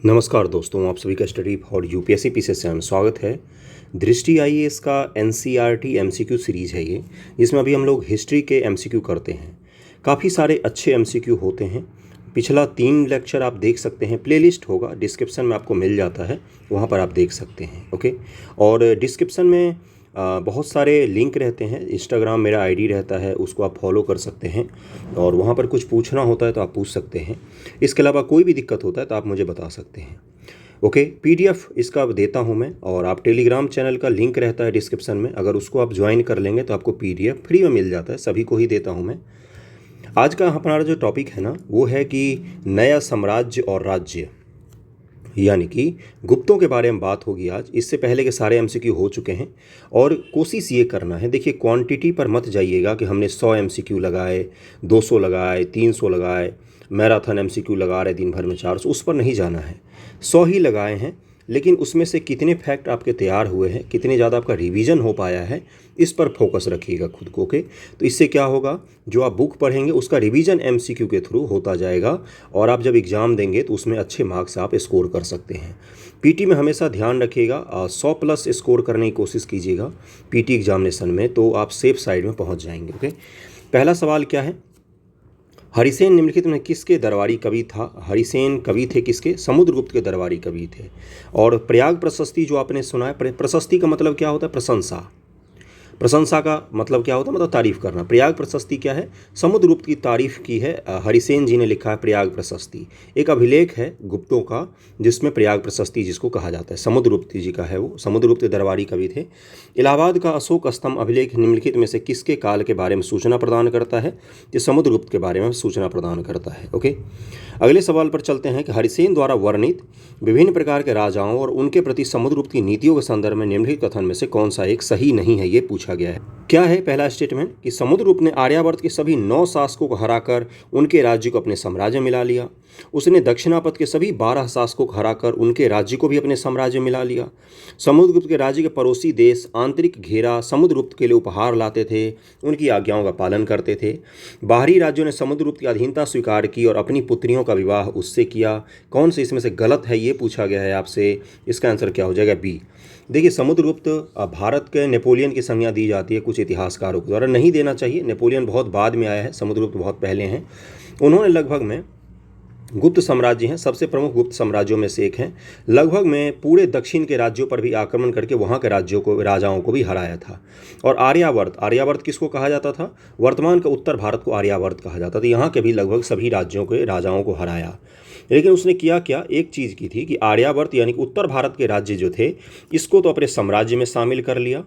नमस्कार दोस्तों, आप सभी का स्टडी फॉर यूपीएससी पीसीएस में स्वागत है। दृष्टि आईएएस का एनसीईआरटी एमसीक्यू सीरीज़ है ये, जिसमें अभी हम लोग हिस्ट्री के एमसीक्यू करते हैं। काफ़ी सारे अच्छे एमसीक्यू होते हैं। पिछला 3 लेक्चर आप देख सकते हैं, प्लेलिस्ट होगा डिस्क्रिप्शन में, आपको मिल जाता है, वहाँ पर आप देख सकते हैं। ओके, और डिस्क्रिप्शन में बहुत सारे लिंक रहते हैं। इंस्टाग्राम मेरा आईडी रहता है, उसको आप फॉलो कर सकते हैं और वहाँ पर कुछ पूछना होता है तो आप पूछ सकते हैं। इसके अलावा कोई भी दिक्कत होता है तो आप मुझे बता सकते हैं। ओके, पीडीएफ इसका देता हूँ मैं, और आप टेलीग्राम चैनल का लिंक रहता है डिस्क्रिप्शन में, अगर उसको आप ज्वाइन कर लेंगे तो आपको पीडीएफ फ्री में मिल जाता है। सभी को ही देता हूँ मैं। आज का हमारा जो टॉपिक है ना, वो है कि नया साम्राज्य और राज्य, यानी कि गुप्तों के बारे में बात होगी आज। इससे पहले के सारे एमसीक्यू हो चुके हैं और कोशिश ये करना है, देखिए क्वांटिटी पर मत जाइएगा कि हमने 100 एमसीक्यू लगाए, 200 लगाए, 300 लगाए, मैराथन एमसीक्यू लगा रहे दिन भर में 400, उस पर नहीं जाना है। 100 ही लगाए हैं, लेकिन उसमें से कितने फैक्ट आपके तैयार हुए हैं, कितने ज़्यादा आपका रिवीजन हो पाया है, इस पर फोकस रखिएगा खुद को। ओके, तो इससे क्या होगा, जो आप बुक पढ़ेंगे उसका रिवीजन एमसीक्यू के थ्रू होता जाएगा और आप जब एग्ज़ाम देंगे तो उसमें अच्छे मार्क्स आप स्कोर कर सकते हैं। पीटी में हमेशा ध्यान रखिएगा, 100 प्लस स्कोर करने की कोशिश कीजिएगा पीटी एग्जामिनेशन में, तो आप सेफ साइड में पहुँच जाएंगे। ओके, पहला सवाल क्या है, हरिसेन निम्नलिखित में किसके दरबारी कवि था? हरिसेन कवि थे किसके? समुद्रगुप्त के दरबारी कवि थे। और प्रयाग प्रशस्ति जो आपने सुना है, प्रशस्ति का मतलब क्या होता है? प्रशंसा। प्रशंसा का मतलब क्या होता है? मतलब तारीफ करना। प्रयाग प्रशस्ति क्या है? समुद्रगुप्त की तारीफ की है हरिसेन जी ने लिखा है प्रयाग प्रशस्ति। एक अभिलेख है गुप्तों का जिसमें प्रयाग प्रशस्ति जिसको कहा जाता है, समुद्रगुप्त जी का है वो। समुद्रगुप्त दरबारी कवि थे। इलाहाबाद का अशोक स्तंभ अभिलेख निम्नलिखित में से किसके काल के बारे में सूचना प्रदान करता है? ये समुद्रगुप्त के बारे में सूचना प्रदान करता है। ओके, अगले सवाल पर चलते हैं कि हरिसेन द्वारा वर्णित विभिन्न प्रकार के राजाओं और उनके प्रति समुद्रगुप्त की नीतियों के संदर्भ में निम्नलिखित कथन में से कौन सा एक सही नहीं है, ये पूछा गया है। क्या है पहला स्टेटमेंट कि समुद्रगुप्त ने आर्यावर्त के सभी 9 शासकों को हराकर उनके राज्य को अपने साम्राज्य में मिला लिया। उसने दक्षिणापथ के सभी 12 शासकों को हराकर उनके राज्य को भी अपने साम्राज्य में मिला लिया। समुद्रगुप्त के राज्य के पड़ोसी देश आंतरिक घेरा समुद्रगुप्त के लिए उपहार लाते थे, उनकी आज्ञाओं का पालन करते थे। बाहरी राज्यों ने समुद्रगुप्त की अधीनता स्वीकार की और अपनी पुत्रियों का विवाह उससे किया। कौन से इसमें से गलत है, ये पूछा गया है आपसे। इसका आंसर क्या हो जाएगा? बी। देखिए, समुद्रगुप्त भारत के नेपोलियन की संज्ञा दी जाती है कुछ इतिहासकारों के द्वारा, नहीं देना चाहिए। नेपोलियन बहुत बाद में आया है, समुद्रगुप्त बहुत पहले हैं। उन्होंने लगभग में गुप्त साम्राज्य हैं, सबसे प्रमुख गुप्त साम्राज्यों में से एक हैं, लगभग में पूरे दक्षिण के राज्यों पर भी आक्रमण करके वहाँ के राज्यों को, राजाओं को भी हराया था। और आर्यावर्त, आर्यावर्त किसको कहा जाता था? वर्तमान का उत्तर भारत को आर्यावर्त कहा जाता था। यहाँ के भी लगभग सभी राज्यों के राजाओं को हराया। लेकिन उसने किया क्या, एक चीज़ की थी कि आर्यावर्त यानी कि उत्तर भारत के राज्य जो थे, इसको तो अपने साम्राज्य में शामिल कर लिया,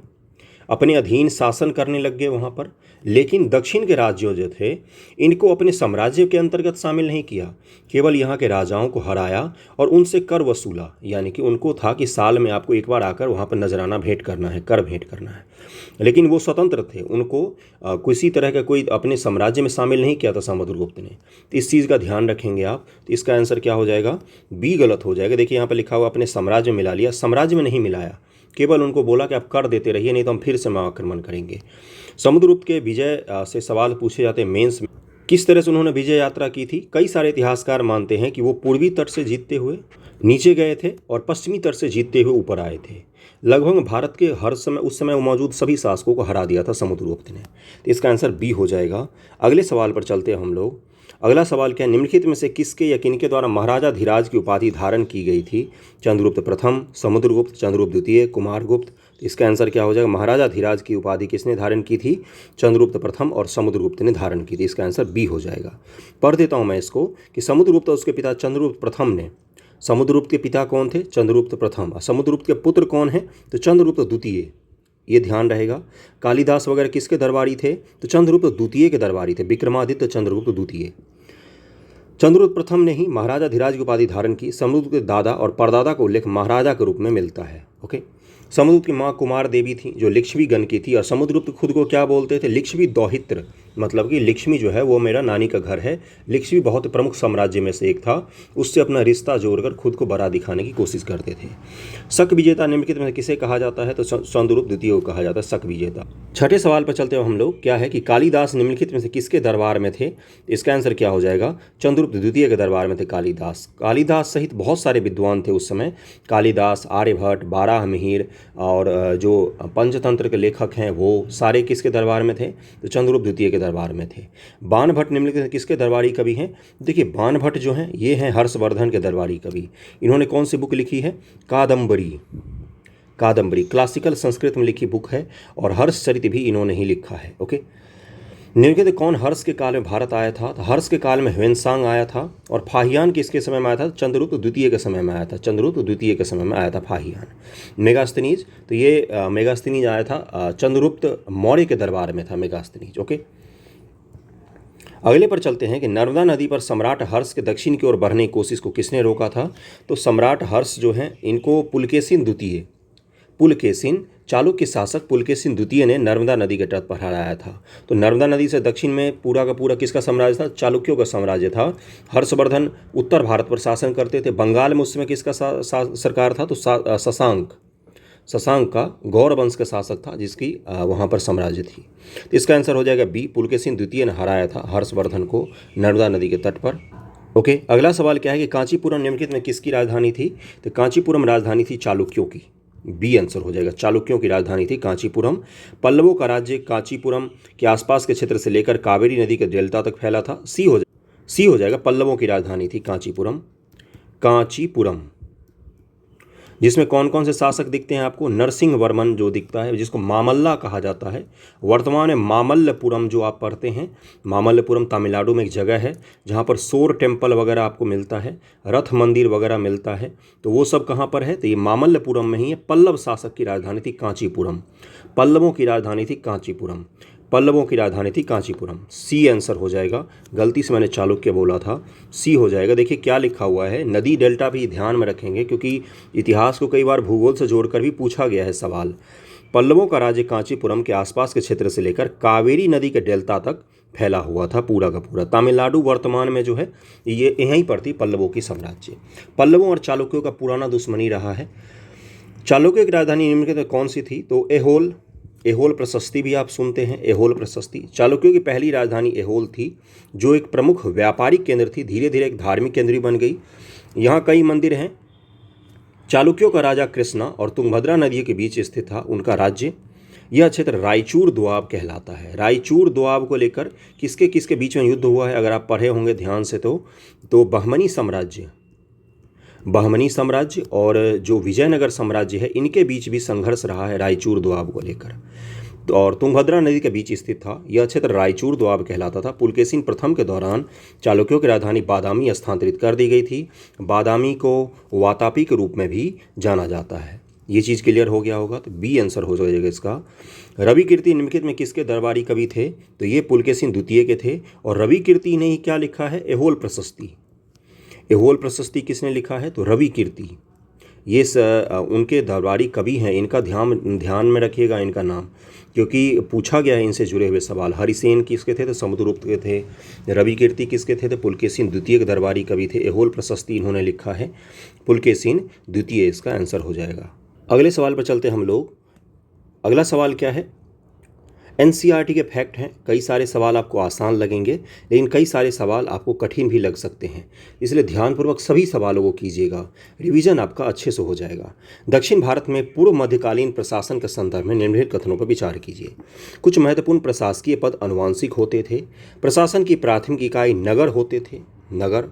अपने अधीन शासन करने लग गए वहाँ पर। लेकिन दक्षिण के राज्यों जो थे, इनको अपने साम्राज्य के अंतर्गत शामिल नहीं किया, केवल यहाँ के राजाओं को हराया और उनसे कर वसूला। यानी कि उनको था कि साल में आपको एक बार आकर वहाँ पर नजराना भेंट करना है, कर भेंट करना है। लेकिन वो स्वतंत्र थे, उनको किसी तरह का कोई अपने साम्राज्य में शामिल नहीं किया था समुद्रगुप्त ने। तो इस चीज़ का ध्यान रखेंगे आप। तो इसका आंसर क्या हो जाएगा? बी गलत हो जाएगा। देखिए यहाँ पर लिखा हुआ अपने साम्राज्य में मिला लिया, साम्राज्य में नहीं मिलाया, केवल उनको बोला कि आप कर देते रहिए, नहीं तो हम फिर से आक्रमण करेंगे। समुद्रगुप्त के विजय से सवाल पूछे जाते हैं मेंस में। किस तरह से उन्होंने विजय यात्रा की थी? कई सारे इतिहासकार मानते हैं कि वो पूर्वी तट से जीतते हुए नीचे गए थे और पश्चिमी तट से जीतते हुए ऊपर आए थे। लगभग भारत के हर समय, उस समय मौजूद सभी शासकों को हरा दिया था समुद्रगुप्त ने। तो इसका आंसर बी हो जाएगा। अगले सवाल पर चलते हैं हम लोग। अगला सवाल क्या है, निम्नलिखित में से किसके या किनके द्वारा महाराजा धीराज की उपाधि धारण की गई थी? चंद्रगुप्त प्रथम, समुद्रगुप्त, चंद्रगुप्त द्वितीय, कुमारगुप्त। इसका आंसर क्या हो जाएगा? महाराजा धीराज की उपाधि किसने धारण की थी? चंद्रगुप्त प्रथम और समुद्रगुप्त ने धारण की थी। इसका आंसर बी हो जाएगा। पढ़ देता हूँ मैं इसको कि समुद्रगुप्त और उसके पिता चंद्रगुप्त प्रथम ने, समुद्रगुप्त के पिता कौन थे? चंद्रगुप्त प्रथम। समुद्रगुप्त के पुत्र कौन है? तो चंद्रगुप्त द्वितीय, ये ध्यान रहेगा। कालिदास वगैरह किसके दरबारी थे? तो चंद्रगुप्त द्वितीय के दरबारी थे। विक्रमादित्य चंद्रगुप्त द्वितीय। चंद्रगुप्त प्रथम ने ही महाराजा धीराज की उपाधि धारण की। समुद्रगुप्त के दादा और परदादा का उल्लेख महाराजा के रूप में मिलता है। ओके, समुद्रगुप्त की माँ कुमार देवी थी जो लिच्छवी गण की थी, और समुद्रगुप्त खुद को क्या बोलते थे? लिच्छवी दौहित्र, मतलब कि लक्ष्मी जो है वो मेरा नानी का घर है। लक्ष्मी बहुत प्रमुख साम्राज्य में से एक था, उससे अपना रिश्ता जोड़कर खुद को बड़ा दिखाने की कोशिश करते थे। शक विजेता निम्नलिखित में किसे कहा जाता है? तो चंद्रगुप्त द्वितीय को कहा जाता है शक विजेता। छठे सवाल पर चलते हुए हम लोग, क्या है कि कालिदास निम्नलिखित में से किसके दरबार में थे? इसका आंसर क्या हो जाएगा? चंद्रगुप्त द्वितीय के दरबार में थे कालिदास। कालिदास सहित बहुत सारे विद्वान थे उस समय। कालिदास, आर्यभट्ट, बारहमिहिर और जो पंचतंत्र के लेखक हैं वो सारे किसके दरबार में थे? तो चंद्रगुप्त द्वितीय के दरबार में थे। बाणभट्ट निम्नलिखित किसके दरबारी कवि हैं? देखिए बाणभट्ट जो हैं ये हैं हर्षवर्धन के दरबारी कवि। इन्होंने कौन सी बुक लिखी है? कादम्बरी। कादम्बरी क्लासिकल संस्कृत में लिखी बुक है और हर्षचरित भी इन्होंने ही लिखा है। ओके, निम्नलिखित कौन हर्ष के काल में भारत आया था? तो हर्ष के काल में ह्वेनसांग आया था। और फाहियान किसके समय में आया था? चंद्रगुप्त द्वितीय के समय में आया था। चंद्रगुप्त द्वितीय के समय में आया था फाहियान। मेगास्थनीज, तो ये मेगास्थनीज आया था चंद्रगुप्त मौर्य के दरबार में था मेगास्थनीज। ओके, अगले पर चलते हैं कि नर्मदा नदी पर सम्राट हर्ष के दक्षिण की ओर बढ़ने की कोशिश को किसने रोका था? तो सम्राट हर्ष जो हैं इनको पुलकेशिन द्वितीय, पुलकेशिन चालुक्य शासक पुलकेशिन द्वितीय ने नर्मदा नदी के तट पर हराया था। तो नर्मदा नदी से दक्षिण में पूरा का पूरा किसका साम्राज्य था? चालुक्यों का साम्राज्य था। हर्षवर्धन उत्तर भारत पर शासन करते थे। बंगाल में उस समय किसका सरकार था? तो शशांक का गौर वंश का शासक था जिसकी वहाँ पर साम्राज्य थी। तो इसका आंसर हो जाएगा बी, पुलकेशिन द्वितीय ने हराया था हर्षवर्धन को नर्मदा नदी के तट पर। ओके, अगला सवाल क्या है कि कांचीपुरम निम्नलिखित में किसकी राजधानी थी? तो कांचीपुरम राजधानी थी चालुक्यों की। बी आंसर हो जाएगा, चालुक्यों की राजधानी थी कांचीपुरम। पल्लवों का राज्य कांचीपुरम के आसपास के क्षेत्र से लेकर कावेरी नदी के डेल्टा तक फैला था। सी हो जाएगा, पल्लवों की राजधानी थी कांचीपुरम। कांचीपुरम जिसमें कौन कौन से शासक दिखते हैं आपको? नरसिंह वर्मन जो दिखता है, जिसको मामल्ला कहा जाता है। वर्तमान में मामल्लपुरम जो आप पढ़ते हैं, मामल्लपुरम तमिलनाडु में एक जगह है जहाँ पर सोर टेम्पल वगैरह आपको मिलता है, रथ मंदिर वगैरह मिलता है। तो वो सब कहाँ पर है? तो ये मामल्लपुरम में ही है। पल्लव शासक की राजधानी थी कांचीपुरम। पल्लवों की राजधानी थी कांचीपुरम। पल्लवों की राजधानी थी कांचीपुरम। सी आंसर हो जाएगा। गलती से मैंने चालुक्य बोला था, सी हो जाएगा। देखिए क्या लिखा हुआ है, नदी डेल्टा भी ध्यान में रखेंगे क्योंकि इतिहास को कई बार भूगोल से जोड़कर भी पूछा गया है सवाल। पल्लवों का राज्य कांचीपुरम के आसपास के क्षेत्र से लेकर कावेरी नदी के डेल्टा तक फैला हुआ था पूरा का पूरा। तमिलनाडु वर्तमान में जो है ये यहीं पर थी पल्लवों की साम्राज्य। पल्लवों और चालुक्यों का पुराना दुश्मनी रहा है। चालुक्य की राजधानी निम्नलिखित कौन सी थी? तो एहोल। एहोल प्रशस्ति भी आप सुनते हैं, एहोल प्रशस्ति। चालुक्यों की पहली राजधानी एहोल थी जो एक प्रमुख व्यापारिक केंद्र थी, धीरे धीरे एक धार्मिक केंद्र भी बन गई। यहाँ कई मंदिर हैं। चालुक्यों का राजा कृष्णा और तुंगभद्रा नदी के बीच स्थित था उनका राज्य। यह क्षेत्र रायचूर दोआब कहलाता है। रायचूर दोआब को लेकर किसके किसके बीच में युद्ध हुआ है? अगर आप पढ़े होंगे ध्यान से तो बहमनी साम्राज्य और जो विजयनगर साम्राज्य है इनके बीच भी संघर्ष रहा है रायचूर दोआब को लेकर। और तुंगभद्रा नदी के बीच स्थित था यह क्षेत्र रायचूर दोआब कहलाता था। पुलकेशिन प्रथम के दौरान चालुक्यों की राजधानी बादामी स्थानांतरित कर दी गई थी। बादामी को वातापी के रूप में भी जाना जाता है। ये चीज़ क्लियर हो गया होगा, तो बी आंसर हो जाएगा इसका। रवि कीर्ति निम्नलिखित में किसके दरबारी कवि थे? तो ये पुलकेशिन द्वितीय के थे। और रवि कीर्ति ने ही क्या लिखा है? एहोल प्रशस्ति। एहोल प्रशस्ति किसने लिखा है? तो रवि कीर्ति। ये उनके दरबारी कवि हैं। इनका ध्यान में रखिएगा इनका नाम, क्योंकि पूछा गया है इनसे जुड़े हुए सवाल। हरिसेन किसके थे? तो समुद्रगुप्त के थे। रवि कीर्ति किसके थे? तो पुलकेशिन द्वितीय के दरबारी कवि थे। एहोल प्रशस्ति इन्होंने लिखा है, पुलकेशिन द्वितीय इसका आंसर हो जाएगा। अगले सवाल पर चलते हम लोग। अगला सवाल क्या है? एनसीईआरटी के फैक्ट हैं। कई सारे सवाल आपको आसान लगेंगे लेकिन कई सारे सवाल आपको कठिन भी लग सकते हैं, इसलिए ध्यानपूर्वक सभी सवालों को कीजिएगा, रिवीजन आपका अच्छे से हो जाएगा। दक्षिण भारत में पूर्व मध्यकालीन प्रशासन के संदर्भ में निम्नलिखित कथनों पर विचार कीजिए। कुछ महत्वपूर्ण प्रशासकीय पद अनुवांशिक होते थे। प्रशासन की प्राथमिक इकाई नगर होते थे, नगर।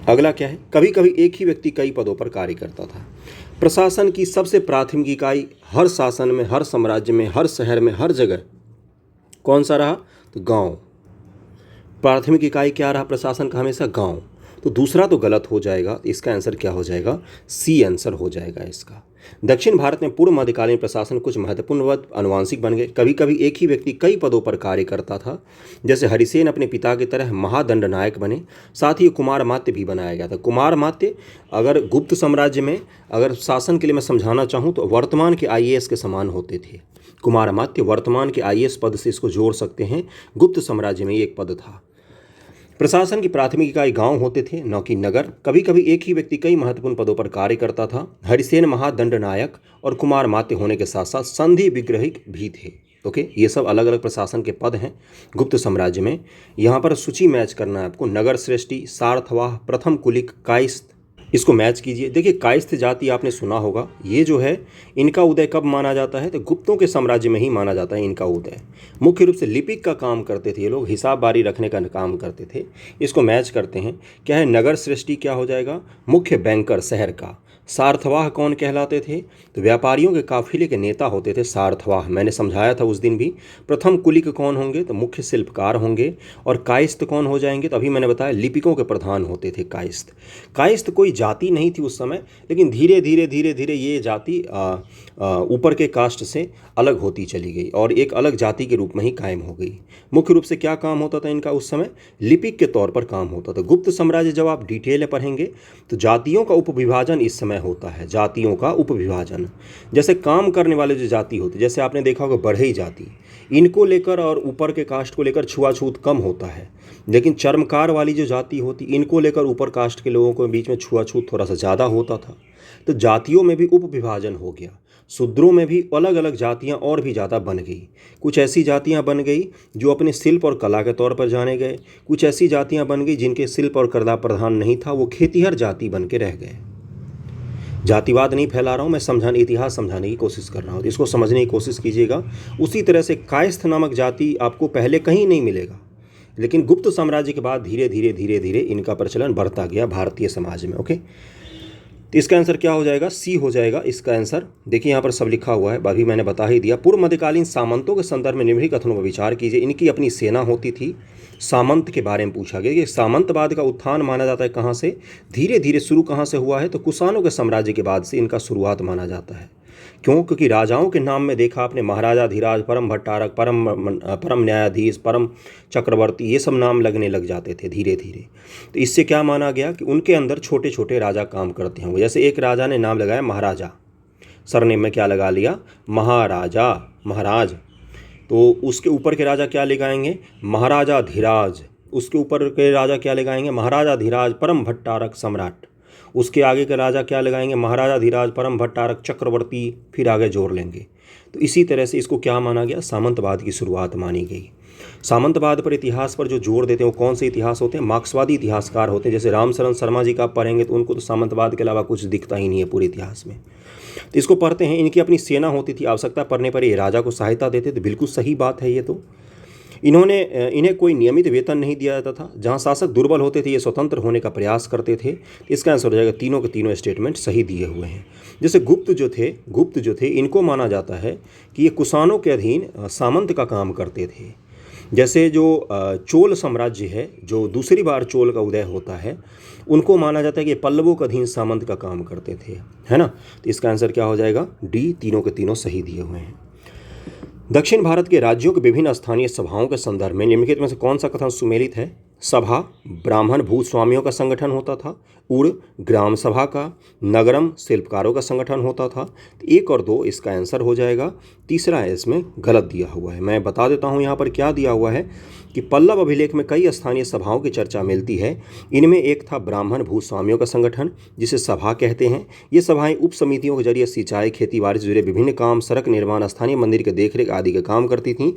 अगला क्या है? कभी कभी एक ही व्यक्ति कई पदों पर कार्य करता था। प्रशासन की सबसे प्राथमिक इकाई हर शासन में, हर साम्राज्य में, हर शहर में, हर जगह कौन सा रहा? तो गांव। प्राथमिक इकाई क्या रहा प्रशासन का? हमेशा गांव। तो दूसरा तो गलत हो जाएगा। इसका आंसर क्या हो जाएगा? सी आंसर हो जाएगा इसका। दक्षिण भारत में पूर्व मध्यकालीन प्रशासन कुछ महत्वपूर्ण पद आनुवांशिक बन गए। कभी कभी एक ही व्यक्ति कई पदों पर कार्य करता था। जैसे हरिसेन अपने पिता की तरह महादंडनायक बने। साथ ही कुमारमात्य भी बनाया गया था। कुमारमात्य अगर गुप्त साम्राज्य में अगर शासन के लिए मैं समझाना चाहूँ तो वर्तमान के आईएएस के समान होते थे। कुमारमात्य वर्तमान के आईएएस पद से इसको जोड़ सकते हैं। गुप्त साम्राज्य में ये एक पद था। प्रशासन की प्राथमिक इकाई गांव होते थे, न कि नगर। कभी कभी एक ही व्यक्ति कई महत्वपूर्ण पदों पर कार्य करता था। हरिसेन महादंडनायक और कुमारमात्य होने के साथ साथ संधि विग्रहिक भी थे। ओके, ये सब अलग अलग प्रशासन के पद हैं गुप्त साम्राज्य में। यहाँ पर सूची मैच करना है आपको। नगर श्रेष्ठी, सारथवाह, प्रथम कुलिक, कायस्थ, इसको मैच कीजिए। देखिए कायस्थ जाति आपने सुना होगा। ये जो है इनका उदय कब माना जाता है? तो गुप्तों के साम्राज्य में ही माना जाता है इनका उदय। मुख्य रूप से लिपिक का काम करते थे ये लोग, हिसाब बारी रखने का काम करते थे। इसको मैच करते हैं। क्या है? नगर सृष्टि क्या हो जाएगा? मुख्य बैंकर शहर का। सारथवाह कौन कहलाते थे? तो व्यापारियों के काफिले के नेता होते थे सारथवाह। मैंने समझाया था उस दिन भी। प्रथम कुलिक कौन होंगे? तो मुख्य शिल्पकार होंगे। और कायस्थ कौन हो जाएंगे? तो अभी मैंने बताया लिपिकों के प्रधान होते थे कायस्थ। कायस्थ कोई जाति नहीं थी उस समय, लेकिन धीरे धीरे धीरे धीरे ये जाति ऊपर के कास्ट से अलग होती चली गई और एक अलग जाति के रूप में ही कायम हो गई। मुख्य रूप से क्या काम होता था इनका उस समय? लिपिक के तौर पर काम होता था। गुप्त साम्राज्य जब आप डिटेल में पढ़ेंगे तो जातियों का उपविभाजन इस समय होता है। जातियों का उपविभाजन, जैसे काम करने वाले जो जाति होते, जैसे आपने देखा होगा बढ़ई जाति, इनको लेकर और ऊपर के कास्ट को लेकर छुआछूत कम होता है। लेकिन चर्मकार वाली जो जाति होती, इनको लेकर ऊपर कास्ट के लोगों के बीच में छुआछूत थोड़ा सा ज़्यादा होता था। तो जातियों में भी उपविभाजन हो गया। शूद्रों में भी अलग अलग जातियां और भी ज़्यादा बन गई। कुछ ऐसी जातियां बन गई जो अपने शिल्प और कला के तौर पर जाने गए। कुछ ऐसी जातियां बन गई जिनके शिल्प और कला प्रधान नहीं था, वो खेतीहर जाति बन के रह गए। जातिवाद नहीं फैला रहा हूँ मैं, इतिहास समझाने की कोशिश कर रहा हूँ, इसको समझने की कोशिश कीजिएगा। उसी तरह से कायस्थ नामक जाति आपको पहले कहीं नहीं मिलेगा, लेकिन गुप्त साम्राज्य के बाद धीरे धीरे धीरे धीरे इनका प्रचलन बढ़ता गया भारतीय समाज में। ओके, तो इसका आंसर क्या हो जाएगा? सी हो जाएगा इसका आंसर। देखिए यहाँ पर सब लिखा हुआ है, अभी मैंने बता ही दिया। पूर्व मध्यकालीन सामंतों के संदर्भ में निम्नलिखित कथनों पर विचार कीजिए। इनकी अपनी सेना होती थी। सामंत के बारे में पूछा गया। ये सामंतवाद का उत्थान माना जाता है कहाँ से? धीरे धीरे शुरू कहाँ से हुआ है? तो कुषाणों के साम्राज्य के बाद से इनका शुरुआत माना जाता है। क्यों? क्योंकि राजाओं के नाम में देखा आपने, महाराजा धीराज, परम भट्टारक, परम न्यायाधीश, परम चक्रवर्ती, ये सब नाम लगने लग जाते थे धीरे धीरे। तो इससे क्या माना गया कि उनके अंदर छोटे छोटे राजा काम करते होंगे। जैसे एक राजा ने नाम लगाया महाराजा, सरनेम में क्या लगा लिया? महाराजा, महाराज। तो उसके ऊपर के राजा क्या लगाएंगे? महाराजा धीराज। उसके ऊपर के राजा क्या लगाएंगे? महाराजा धीराज परम भट्टारक सम्राट। उसके आगे के राजा क्या लगाएंगे? महाराजा धीराज परम भट्टारक चक्रवर्ती, फिर आगे जोड़ लेंगे। तो इसी तरह से इसको क्या माना गया? सामंतवाद की शुरुआत मानी गई। सामंतवाद पर, इतिहास पर जो जोर देते हैं वो कौन से इतिहास होते हैं? मार्क्सवादी इतिहासकार होते हैं। जैसे रामशरण शर्मा जी का आप पढ़ेंगे तो उनको तो सामंतवाद के अलावा कुछ दिखता ही नहीं है पूरे इतिहास में। तो इसको पढ़ते हैं। इनकी अपनी सेना होती थी। आवश्यकता पड़ने पर ये राजा को सहायता देते थे। बिल्कुल सही बात है ये तो। इन्हें कोई नियमित वेतन नहीं दिया जाता था। जहां शासक दुर्बल होते थे ये स्वतंत्र होने का प्रयास करते थे। इसका आंसर हो जाएगा, तीनों के तीनों स्टेटमेंट सही दिए हुए हैं। जैसे गुप्त जो थे इनको माना जाता है कि ये कुषाणों के अधीन सामंत का काम करते थे। जैसे जो चोल साम्राज्य है, जो दूसरी बार चोल का उदय होता है, उनको माना जाता है कि पल्लवों के अधीन सामंत का काम करते थे, है ना। तो इसका आंसर क्या हो जाएगा? डी, तीनों के तीनों सही दिए हुए हैं। दक्षिण भारत के राज्यों के विभिन्न स्थानीय सभाओं के संदर्भ में निम्नलिखित में से कौन सा कथन सुमेलित है? सभा ब्राह्मण भूस्वामियों का संगठन होता था। उड़ ग्राम सभा का। नगरम शिल्पकारों का संगठन होता था। 1 और 2 इसका आंसर हो जाएगा। तीसरा है इसमें गलत दिया हुआ है। मैं बता देता हूँ यहाँ पर क्या दिया हुआ है कि पल्लव अभिलेख में कई स्थानीय सभाओं की चर्चा मिलती है। इनमें एक था ब्राह्मण भूस्वामियों का संगठन, जिसे सभा कहते हैं। ये सभाएं उप समितियों के जरिए सिंचाई, खेतीबाड़ी से जुड़े विभिन्न काम, सड़क निर्माण, स्थानीय मंदिर के देखरेख आदि के काम करती थीं।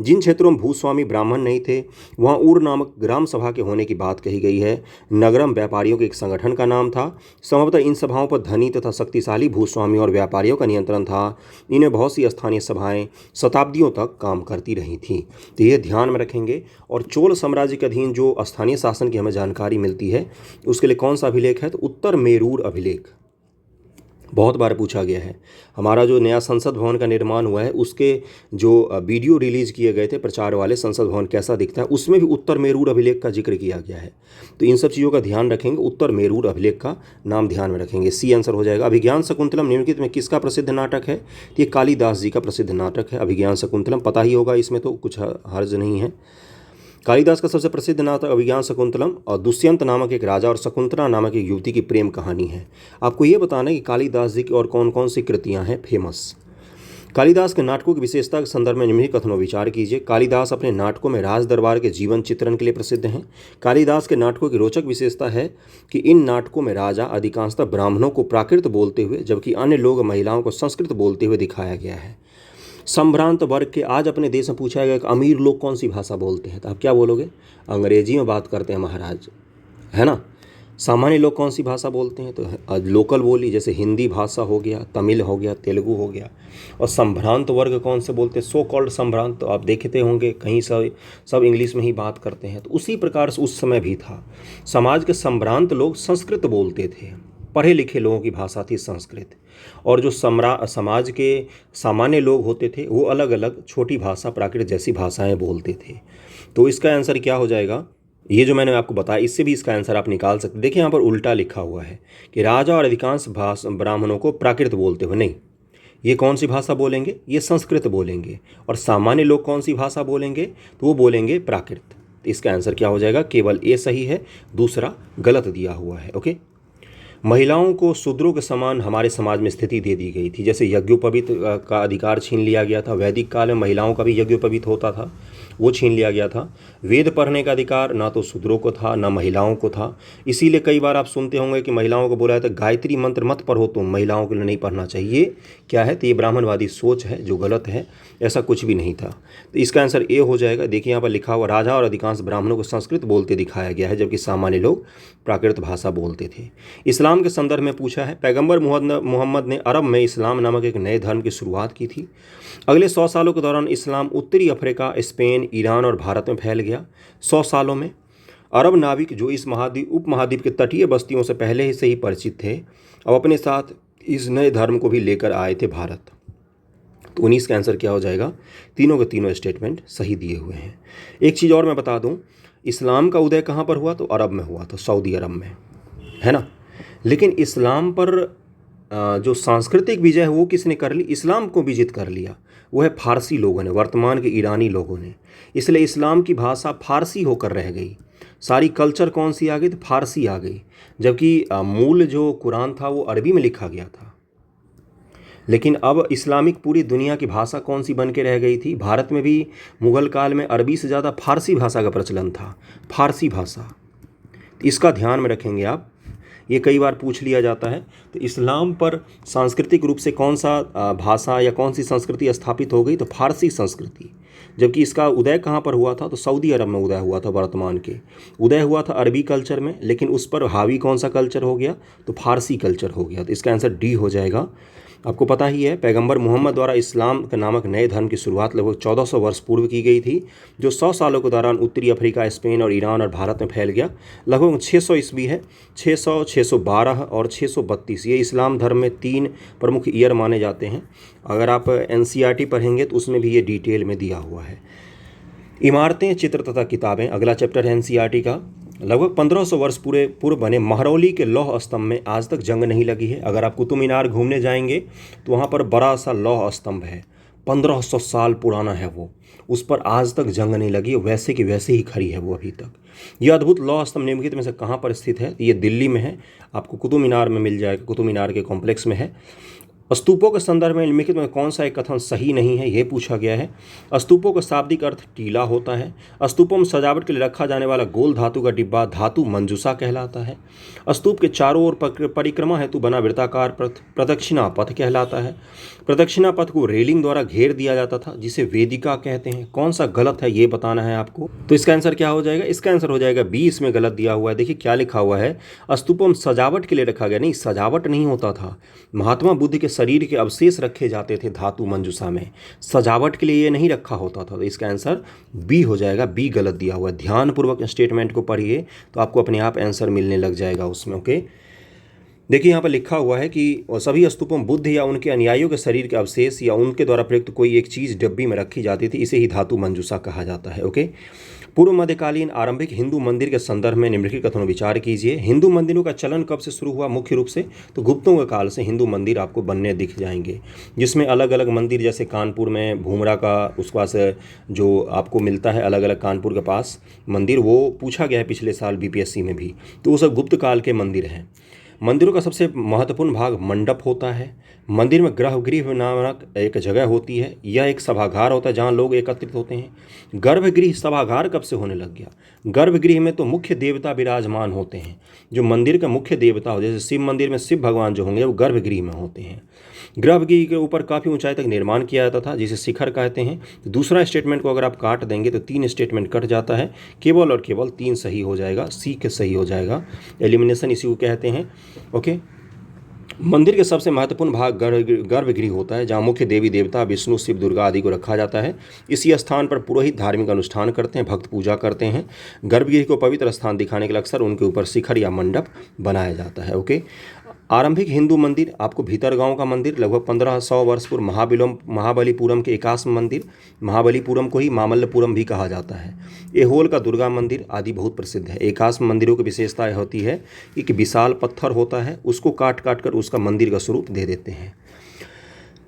जिन क्षेत्रों में भूस्वामी ब्राह्मण नहीं थे वहाँ उड़ नामक ग्राम सभा के होने की बात कही गई है। नगरम व्यापारियों के एक संगठन का नाम था। संभवतः इन सभाओं पर धनी तथा शक्तिशाली भूस्वामी और व्यापारियों का नियंत्रण था। इनमें बहुत सी स्थानीय सभाएं शताब्दियों तक काम करती रही थीं। तो ये ध्यान में रखेंगे। और चोल साम्राज्य के अधीन जो स्थानीय शासन की हमें जानकारी मिलती है उसके लिए कौन सा अभिलेख है? तो उत्तर मेरूर अभिलेख। बहुत बार पूछा गया है। हमारा जो नया संसद भवन का निर्माण हुआ है उसके जो वीडियो रिलीज़ किए गए थे प्रचार वाले, संसद भवन कैसा दिखता है, उसमें भी उत्तर मेरूर अभिलेख का जिक्र किया गया है। तो इन सब चीज़ों का ध्यान रखेंगे, उत्तर मेरूर अभिलेख का नाम ध्यान में रखेंगे। सी आंसर हो जाएगा। अभिज्ञान शकुंतलम निम्नलिखित में किसका प्रसिद्ध नाटक है? ये कालिदास जी का प्रसिद्ध नाटक है अभिज्ञान शकुंतलम, पता ही होगा, इसमें तो कुछ हर्ज नहीं है। कालिदास का सबसे प्रसिद्ध नाटक अभिज्ञान शकुंतलम और दुष्यंत नामक एक राजा और शकुंतला नामक एक युवती की प्रेम कहानी है। आपको ये बताना है कि कालिदास जी की और कौन कौन सी कृतियाँ हैं फेमस। कालिदास के नाटकों की विशेषता के संदर्भ में निम्नलिखित कथनों विचार कीजिए। कालिदास अपने नाटकों में राज दरबार के जीवन चित्रण के लिए प्रसिद्ध हैं। कालिदास के नाटकों की रोचक विशेषता है कि इन नाटकों में राजा अधिकांशतः ब्राह्मणों को प्राकृत बोलते हुए जबकि अन्य लोग महिलाओं को संस्कृत बोलते हुए दिखाया गया है। संभ्रांत वर्ग के आज अपने देश में पूछा गया कि अमीर लोग कौन सी भाषा बोलते हैं, तो आप क्या बोलोगे? अंग्रेजी में बात करते हैं महाराज, है ना। सामान्य लोग कौन सी भाषा बोलते हैं? तो लोकल बोली जैसे हिंदी भाषा हो गया, तमिल हो गया, तेलुगु हो गया। और संभ्रांत वर्ग कौन से बोलते हैं? सो कॉल्ड संभ्रांत, तो आप देखते होंगे कहीं सब इंग्लिश में ही बात करते हैं। तो उसी प्रकार से उस समय भी था। समाज के संभ्रांत लोग संस्कृत बोलते थे, पढ़े लिखे लोगों की भाषा थी संस्कृत। और जो समाज के सामान्य लोग होते थे वो अलग अलग छोटी भाषा प्राकृत जैसी भाषाएं बोलते थे। तो इसका आंसर क्या हो जाएगा? ये जो मैंने आपको बताया इससे भी इसका आंसर आप निकाल सकते। देखिए यहाँ पर उल्टा लिखा हुआ है कि राजा और अधिकांश ब्राह्मणों को प्राकृत बोलते हुए, नहीं, ये कौन सी भाषा बोलेंगे? ये संस्कृत बोलेंगे। और सामान्य लोग कौन सी भाषा बोलेंगे? तो वो बोलेंगे प्राकृत। तो इसका आंसर क्या हो जाएगा? केवल ए सही है, दूसरा गलत दिया हुआ है। ओके। महिलाओं को शूद्रों के समान हमारे समाज में स्थिति दे दी गई थी। जैसे यज्ञोपवीत का अधिकार छीन लिया गया था। वैदिक काल में महिलाओं का भी यज्ञोपवीत होता था, वो छीन लिया गया था। वेद पढ़ने का अधिकार ना तो शूद्रों को था ना महिलाओं को था। इसीलिए कई बार आप सुनते होंगे कि महिलाओं को बोला जाता है गायत्री मंत्र मत पढ़ो तुम, महिलाओं के लिए नहीं पढ़ना चाहिए। क्या है? तो ये ब्राह्मणवादी सोच है जो गलत है, ऐसा कुछ भी नहीं था। तो इसका आंसर ए हो जाएगा। देखिए यहाँ पर लिखा हुआ राजा और अधिकांश ब्राह्मणों को संस्कृत बोलते दिखाया गया है जबकि सामान्य लोग प्राकृत भाषा बोलते थे। इस्लाम के संदर्भ में पूछा है। पैगंबर मोहम्मद ने अरब में इस्लाम नामक एक नए धर्म की शुरुआत की थी। अगले 100 सालों के दौरान इस्लाम उत्तरी अफ्रीका, स्पेन, ईरान और भारत में फैल गया। 100 सालों में अरब नाविक जो इस उपमहाद्वीप के तटीय बस्तियों से पहले ही से ही परिचित थे, अब अपने साथ इस नए धर्म को भी लेकर आए थे भारत। तो 19 का आंसर क्या हो जाएगा? तीनों के तीनों स्टेटमेंट सही दिए हुए हैं। एक चीज़ और मैं बता दूं, इस्लाम का उदय कहाँ पर हुआ? तो अरब में हुआ, तो सऊदी अरब में, है ना। लेकिन इस्लाम पर जो सांस्कृतिक विजय है वो किसने कर ली? इस्लाम को विजित कर लिया, वो है फारसी लोगों ने, वर्तमान के ईरानी लोगों ने। इसलिए इस्लाम की भाषा फारसी होकर रह गई। सारी कल्चर कौन सी आ गई? तो फारसी आ गई। जबकि मूल जो कुरान था वो अरबी में लिखा गया था। लेकिन अब इस्लामिक पूरी दुनिया की भाषा कौन सी बन के रह गई थी? भारत में भी मुगल काल में अरबी से ज़्यादा फारसी भाषा का प्रचलन था, फारसी भाषा। इसका ध्यान में रखेंगे आप, ये कई बार पूछ लिया जाता है। तो इस्लाम पर सांस्कृतिक रूप से कौन सा भाषा या कौन सी संस्कृति स्थापित हो गई? तो फारसी संस्कृति। जबकि इसका उदय कहाँ पर हुआ था? तो सऊदी अरब में उदय हुआ था। वर्तमान के उदय हुआ था अरबी कल्चर में, लेकिन उस पर हावी कौन सा कल्चर हो गया? तो फारसी कल्चर हो गया। तो इसका आंसर डी हो जाएगा। आपको पता ही है पैगंबर मोहम्मद द्वारा इस्लाम के नामक नए धर्म की शुरुआत लगभग 1400 वर्ष पूर्व की गई थी, जो 100 सालों के दौरान उत्तरी अफ्रीका, स्पेन और ईरान और भारत में फैल गया। लगभग 600 ईस्वी है, 600, 612 और 632। ये इस्लाम धर्म में 3 प्रमुख ईयर माने जाते हैं। अगर आप NCERT पढ़ेंगे तो उसमें भी ये डिटेल में दिया हुआ है। इमारतें, चित्र तथा किताबें, अगला चैप्टर है NCERT का। लगभग 1500 वर्ष पूर्व बने महरौली के लौह स्तंभ में आज तक जंग नहीं लगी है। अगर आप कुतुब मीनार घूमने जाएंगे तो वहाँ पर बड़ा सा लौह स्तंभ है, 1500 साल पुराना है वो, उस पर आज तक जंग नहीं लगी, वैसे की वैसे ही खड़ी है वो अभी तक। यह अद्भुत लौह स्तंभ निम्नलिखित में से कहाँ पर स्थित है? ये दिल्ली में है, आपको कुतुब मीनार में मिल जाएगा, कुतुब मीनार के कॉम्प्लेक्स में है। स्तूपों के संदर्भ में निम्नलिखित में कौन सा एक कथन सही नहीं है, ये पूछा गया है। स्तूपों का शाब्दिक अर्थ टीला होता है। स्तूपों में सजावट के लिए रखा जाने वाला गोल धातु का डिब्बा धातु मंजूषा कहलाता है। स्तूप के चारों ओर परिक्रमा हेतु बना वृत्ताकार पथ प्रदक्षिणा पथ कहलाता है। प्रदक्षिणा पथ को रेलिंग द्वारा घेर दिया जाता था, जिसे वेदिका कहते हैं। कौन सा गलत है ये बताना है आपको। तो इसका आंसर क्या हो जाएगा? इसका आंसर हो जाएगा बी। इसमें गलत दिया हुआ है। देखिए क्या लिखा हुआ है, स्तूपों में सजावट के लिए रखा गया। नहीं, सजावट नहीं होता था। महात्मा बुद्ध के शरीर के अवशेष रखे जाते थे धातु मंजूषा में, सजावट के लिए ये नहीं रखा होता था। तो इसका आंसर बी हो जाएगा। बी गलत दिया हुआ है। ध्यानपूर्वक स्टेटमेंट को पढ़िए तो आपको अपने आप आंसर मिलने लग जाएगा उसमें। ओके, देखिए यहाँ पर लिखा हुआ है कि सभी स्तूपों में बुद्ध या उनके अनुयायियों के शरीर के अवशेष या उनके द्वारा प्रयुक्त कोई एक चीज़ डब्बी में रखी जाती थी, इसे ही धातु मंजूषा कहा जाता है। ओके। पूर्व मध्यकालीन आरंभिक हिंदू मंदिर के संदर्भ में निम्नलिखित कथनों विचार कीजिए। हिंदू मंदिरों का चलन कब से शुरू हुआ? मुख्य रूप से तो गुप्तों के काल से हिंदू मंदिर आपको बनने दिख जाएंगे, जिसमें अलग अलग मंदिर, जैसे कानपुर में भूमरा का उसके पास जो आपको मिलता है अलग अलग कानपुर के पास मंदिर, वो पूछा गया है पिछले साल बीपीएससी में भी, तो वो सब गुप्त काल के मंदिर हैं। मंदिरों का सबसे महत्वपूर्ण भाग मंडप होता है। मंदिर में गर्भगृह नामक एक जगह होती है, यह एक सभागार होता है जहाँ लोग एकत्रित होते हैं। गर्भगृह सभागार कब से होने लग गया? गर्भगृह में तो मुख्य देवता विराजमान होते हैं, जो मंदिर का मुख्य देवता हो, जैसे शिव मंदिर में शिव भगवान जो होंगे वो गर्भगृह में होते हैं। गर्भगृह के ऊपर काफ़ी ऊंचाई तक निर्माण किया जाता था, जिसे शिखर कहते हैं। तो दूसरा स्टेटमेंट को अगर आप काट देंगे तो 3 स्टेटमेंट कट जाता है, केवल और केवल 3 सही हो जाएगा, सी के सही हो जाएगा। एलिमिनेशन इसी को कहते हैं। ओके। मंदिर के सबसे महत्वपूर्ण भाग गर्भगृह होता है, जहाँ मुख्य देवी देवता विष्णु, शिव, दुर्गा आदि को रखा जाता है। इसी स्थान पर पुरोहित धार्मिक अनुष्ठान करते हैं, भक्त पूजा करते हैं। गर्भगृह को पवित्र स्थान दिखाने के लिए अक्सर उनके ऊपर शिखर या मंडप बनाया जाता है। ओके। आरंभिक हिंदू मंदिर आपको भीतरगांव का मंदिर लगभग 1500 वर्ष पूर्व महाबलीपुरम के एकाश्म मंदिर, महाबलीपुरम को ही मामल्लपुरम भी कहा जाता है। एहोल का दुर्गा मंदिर आदि बहुत प्रसिद्ध है। एकाश्म मंदिरों की विशेषता यह होती है कि एक विशाल पत्थर होता है, उसको काट काट कर उसका मंदिर का स्वरूप दे देते हैं।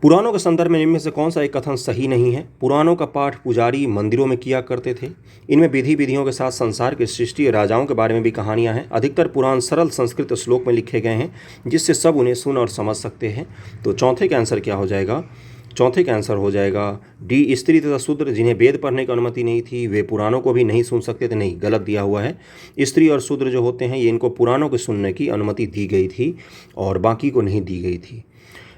पुराणों के संदर्भ में इनमें से कौन सा एक कथन सही नहीं है? पुराणों का पाठ पुजारी मंदिरों में किया करते थे। इनमें विधियों के साथ संसार की सृष्टि और राजाओं के बारे में भी कहानियां हैं। अधिकतर पुराण सरल संस्कृत श्लोक में लिखे गए हैं, जिससे सब उन्हें सुन और समझ सकते हैं। तो चौथे का आंसर क्या हो जाएगा? चौथे का आंसर हो जाएगा डी। स्त्री तथा शूद्र जिन्हें वेद पढ़ने की अनुमति नहीं थी, वे पुराणों को भी नहीं सुन सकते थे। नहीं, गलत दिया हुआ है। स्त्री और शूद्र जो होते हैं, ये इनको पुराणों को सुनने की अनुमति दी गई थी और बाकी को नहीं दी गई थी।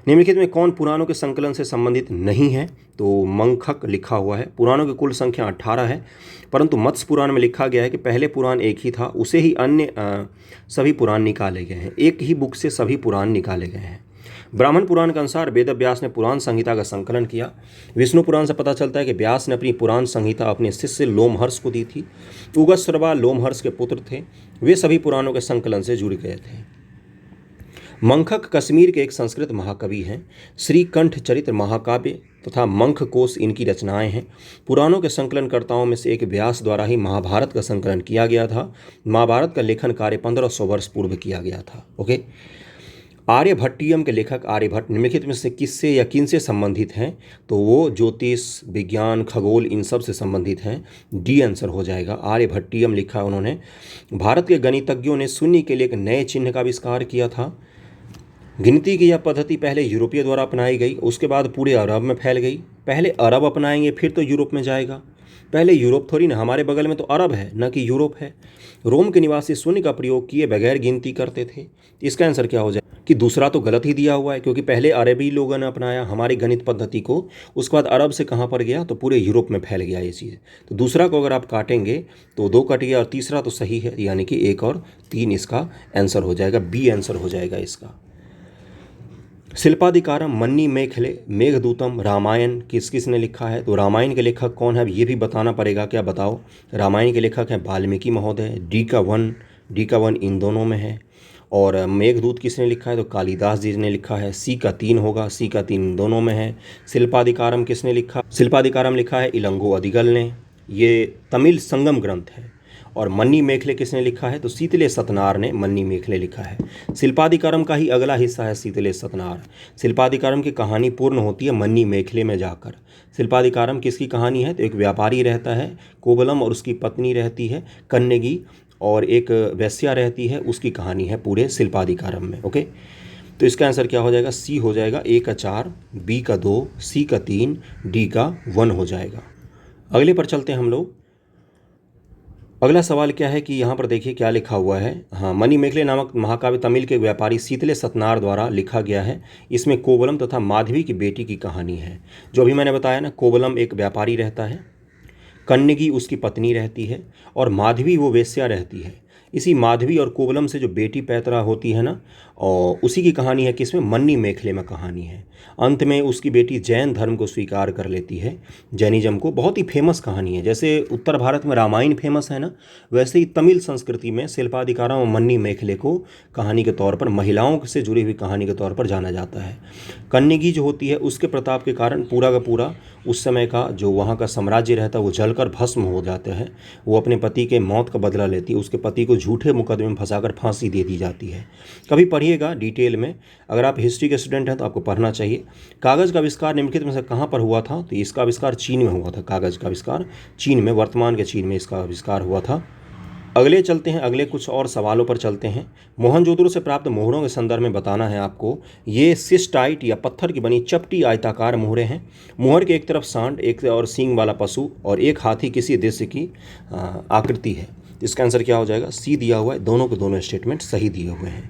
निम्नलिखित में कौन पुराणों के संकलन से संबंधित नहीं है? तो मंखक लिखा हुआ है। पुराणों की कुल संख्या 18 है, परंतु मत्स्य पुराण में लिखा गया है कि पहले पुराण एक ही था, उसे ही अन्य सभी पुराण निकाले गए हैं। एक ही बुक से सभी पुराण निकाले गए हैं। ब्राह्मण पुराण के अनुसार वेद व्यास ने पुराण संहिता का संकलन किया। विष्णु पुराण से पता चलता है कि व्यास ने अपनी पुराण संहिता अपने शिष्य लोमहर्ष को दी थी। उगस्त्रवा लोमहर्ष के पुत्र थे। वे सभी पुराणों के संकलन से जुड़ गए थे। मंखक कश्मीर के एक संस्कृत महाकवि हैं। श्रीकंठ चरित्र महाकाव्य तथा मंख कोश इनकी रचनाएं हैं। पुराणों के संकलनकर्ताओं में से एक व्यास द्वारा ही महाभारत का संकलन किया गया था। महाभारत का लेखन कार्य 1500 वर्ष पूर्व किया गया था। ओके। आर्यभट्टियम के लेखक आर्यभट्ट निम्नलिखित में से किससे या किन से संबंधित हैं? तो वो ज्योतिष, विज्ञान, खगोल इन सब से संबंधित हैं। डी आंसर हो जाएगा। आर्यभट्टियम लिखा है उन्होंने। भारत के गणितज्ञों ने शून्य के लिए एक नए चिन्ह का आविष्कार किया था। गिनती की यह पद्धति पहले यूरोपीय द्वारा अपनाई गई, उसके बाद पूरे अरब में फैल गई। पहले अरब अपनाएंगे फिर तो यूरोप में जाएगा। पहले यूरोप थोड़ी ना, हमारे बगल में तो अरब है, न कि यूरोप है। रोम के निवासी शून्य का प्रयोग किए बगैर गिनती करते थे। इसका आंसर क्या हो जाए? कि दूसरा तो गलत ही दिया हुआ है, क्योंकि पहले अरबी लोगों ने अपनाया हमारी गणित पद्धति को, उसके बाद अरब से कहाँ पर गया? तो पूरे यूरोप में फैल गया ये चीज़। तो दूसरा को अगर आप काटेंगे तो 2 कट गया और तीसरा तो सही है, यानी कि 1 और 3 इसका आंसर हो जाएगा। बी आंसर हो जाएगा इसका। शिल्पाधिकारम, मन्नी मेखले, मेघदूतम, रामायण किस किस ने लिखा है? तो रामायण के लेखक कौन है ये भी बताना पड़ेगा। क्या बताओ? रामायण के लेखक हैं वाल्मीकि महोदय। डी का वन इन दोनों में है। और मेघदूत किसने लिखा है? तो कालिदास जी ने लिखा है। सी का 3 होगा, सी का 3 इन दोनों में है। शिल्पाधिकारम किसने लिखा? शिल्पाधिकारम लिखा है इलंगो अधिगल ने। ये तमिल संगम ग्रंथ है। और मन्नी मेखले किसने लिखा है? तो शीतले सतनार ने मन्नी मेखले लिखा है। शिल्पाधिकारम का ही अगला हिस्सा है शीतले सतनार। शिल्पाधिकारम की कहानी पूर्ण होती है मन्नी मेखले में जाकर। शिल्पाधिकारम किसकी कहानी है? तो एक व्यापारी रहता है कोवलम, और उसकी पत्नी रहती है कन्नेगी, और एक वैश्या रहती है, उसकी कहानी है पूरे शिल्पाधिकारम में। ओके। तो इसका आंसर क्या हो जाएगा? सी हो जाएगा। ए का 4, बी का 2, सी का 3, डी का 1 हो जाएगा। अगले पर चलते हैं हम लोग। अगला सवाल क्या है कि यहाँ पर देखिए क्या लिखा हुआ है। हाँ, मनी मेखले नामक महाकाव्य तमिल के व्यापारी शीतले सतनार द्वारा लिखा गया है। इसमें कोवलम तथा माधवी की बेटी की कहानी है। जो अभी मैंने बताया ना, कोवलम एक व्यापारी रहता है, कन्नगी उसकी पत्नी रहती है, और माधवी वो वेश्या रहती है। इसी माधवी और कोवलम से जो बेटी पैदा होती है ना, और उसी की कहानी है कि इसमें मन्नी मेखले में कहानी है। अंत में उसकी बेटी जैन धर्म को स्वीकार कर लेती है, जैनिज्म को। बहुत ही फेमस कहानी है। जैसे उत्तर भारत में रामायण फेमस है ना, वैसे ही तमिल संस्कृति में शिल्पाधिकारा और मन्नी मेखले को कहानी के तौर पर, महिलाओं से जुड़ी हुई कहानी के तौर पर जाना जाता है। कन्नगी जो होती है उसके प्रताप के कारण पूरा का पूरा उस समय का जो वहाँ का साम्राज्य रहता है वो जलकर भस्म हो जाते हैं। वो अपने पति के मौत का बदला लेती है, उसके पति को झूठे मुकदमे में फंसाकर फांसी दे दी जाती है। कभी पढ़िएगा डिटेल में, अगर आप हिस्ट्री के स्टूडेंट हैं तो आपको पढ़ना चाहिए। कागज़ का आविष्कार निम्नलिखित में से कहाँ पर हुआ था? तो इसका आविष्कार चीन में हुआ था। कागज़ का आविष्कार चीन में, वर्तमान के चीन में इसका आविष्कार हुआ था। अगले चलते हैं, अगले कुछ और सवालों पर चलते हैं। मोहनजोदड़ो से प्राप्त मोहरों के संदर्भ में बताना है आपको। ये सिस्टाइट या पत्थर की बनी चपटी आयताकार मोहरें हैं। मोहर के एक तरफ सांड, एक और सींग वाला पशु और एक हाथी किसी दृश्य की आकृति है। इसका आंसर क्या हो जाएगा? सी दिया हुआ है। दोनों के दोनों स्टेटमेंट सही दिए हुए हैं।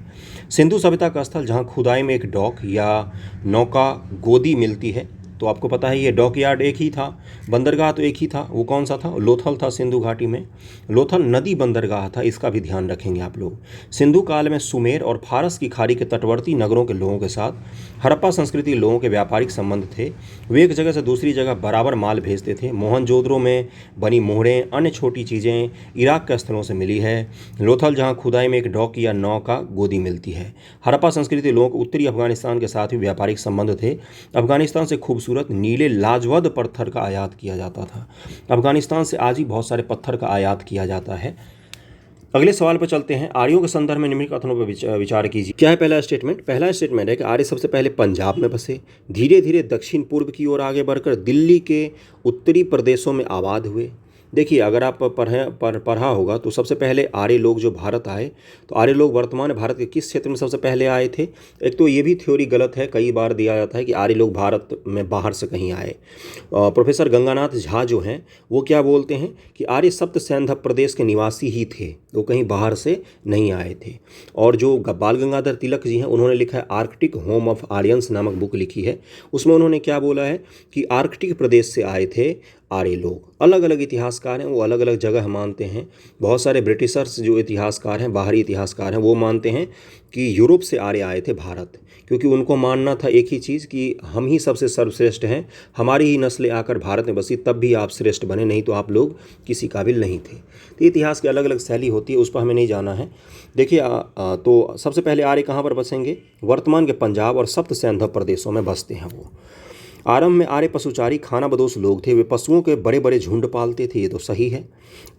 सिंधु सभ्यता का स्थल जहाँ खुदाई में एक डॉक या नौका गोदी मिलती है, तो आपको पता है ये डॉकयार्ड एक ही था, बंदरगाह तो एक ही था। वो कौन सा था? लोथल था सिंधु घाटी में। लोथल नदी बंदरगाह था, इसका भी ध्यान रखेंगे आप लोग। सिंधु काल में सुमेर और फारस की खाड़ी के तटवर्ती नगरों के लोगों के साथ हड़प्पा संस्कृति लोगों के व्यापारिक संबंध थे। वे एक जगह से दूसरी जगह बराबर माल भेजते थे। मोहनजोदड़ो में बनी मोहरें, अन्य छोटी चीज़ें इराक के स्थलों से मिली है। लोथल जहाँ खुदाई में एक डॉक या नौका गोदी मिलती है। हड़प्पा संस्कृति लोगों को उत्तरी अफगानिस्तान के साथ भी व्यापारिक संबंध थे। अफगानिस्तान से खूबसूरत नीले लाजवद पत्थर का आयात किया जाता था। अफगानिस्तान से आज भी बहुत सारे पत्थर का आयात किया जाता है। अगले सवाल पर चलते हैं। आर्यों के संदर्भ में निम्नलिखित कथनों पर विचार कीजिए। क्या है पहला स्टेटमेंट? पहला स्टेटमेंट है कि आर्य सबसे पहले पंजाब में बसे, धीरे धीरे दक्षिण पूर्व की ओर आगे बढ़कर दिल्ली के उत्तरी प्रदेशों में आबाद हुए। देखिए, अगर आप पढ़ा होगा तो सबसे पहले आर्य लोग जो भारत आए, तो आर्य लोग वर्तमान भारत के किस क्षेत्र में सबसे पहले आए थे? एक तो ये भी थ्योरी गलत है, कई बार दिया जाता है कि आर्य लोग भारत में बाहर से कहीं आए। प्रोफेसर गंगानाथ झा जो हैं वो क्या बोलते हैं कि आर्य सप्त सैंधव प्रदेश के निवासी ही थे, वो कहीं बाहर से नहीं आए थे। और जो बाल गंगाधर तिलक जी हैं उन्होंने लिखा है आर्कटिक होम ऑफ आर्यंस नामक बुक लिखी है। उसमें उन्होंने क्या बोला है कि आर्कटिक प्रदेश से आए थे आर्य लोग। अलग अलग इतिहासकार हैं, वो अलग अलग जगह मानते हैं। बहुत सारे ब्रिटिशर्स जो इतिहासकार हैं, बाहरी इतिहासकार हैं, वो मानते हैं कि यूरोप से आर्य आए थे भारत, क्योंकि उनको मानना था एक ही चीज़ कि हम ही सबसे सर्वश्रेष्ठ हैं, हमारी ही नस्लें आकर भारत में बसी, तब भी आप श्रेष्ठ बने, नहीं तो आप लोग किसी काबिल नहीं थे। तो इतिहास की अलग अलग शैली होती है, उस पर हमें नहीं जाना है। देखिए, तो सबसे पहले आर्य कहाँ पर बसेंगे? वर्तमान के पंजाब और सप्त सैंधव प्रदेशों में बसते हैं वो। आरंभ में आर्य पशुचारी खानाबदोश लोग थे, वे पशुओं के बड़े बड़े झुंड पालते थे, ये तो सही है।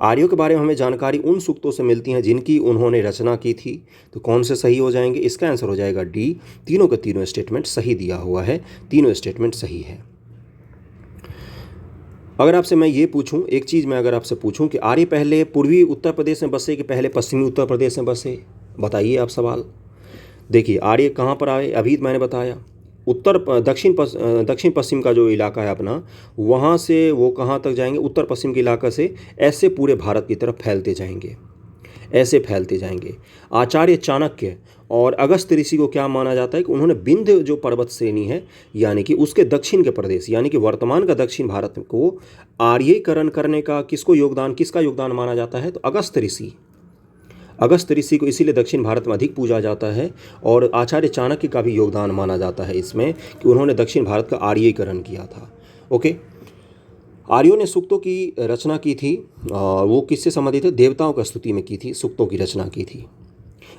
आर्यों के बारे में हमें जानकारी उन सूक्तों से मिलती हैं जिनकी उन्होंने रचना की थी, तो कौन से सही हो जाएंगे? इसका आंसर हो जाएगा डी। तीनों के तीनों स्टेटमेंट सही दिया हुआ है, तीनों स्टेटमेंट सही है। अगर आपसे मैं ये पूछूं, एक चीज़ मैं अगर आपसे पूछूं कि आर्य पहले पूर्वी उत्तर प्रदेश में बसे कि पहले पश्चिमी उत्तर प्रदेश में बसे, बताइए आप सवाल। देखिए, आर्य कहाँ पर आए? अभी मैंने बताया दक्षिण पश्चिम का जो इलाका है अपना, वहाँ से वो कहाँ तक जाएंगे? उत्तर पश्चिम के इलाका से ऐसे पूरे भारत की तरफ फैलते जाएंगे, ऐसे फैलते जाएंगे। आचार्य चाणक्य और अगस्त ऋषि को क्या माना जाता है कि उन्होंने विंध्य जो पर्वत श्रेणी है, यानी कि उसके दक्षिण के प्रदेश, यानी कि वर्तमान का दक्षिण भारत को आर्यीकरण करने का किसका योगदान माना जाता है? तो अगस्त ऋषि को इसीलिए दक्षिण भारत में अधिक पूजा जाता है। और आचार्य चाणक्य का भी योगदान माना जाता है इसमें कि उन्होंने दक्षिण भारत का आर्यीकरण किया था। ओके, आर्यों ने सूक्तों की रचना की थी, वो किससे संबंधित है? देवताओं की स्तुति में की थी, सूक्तों की रचना की थी।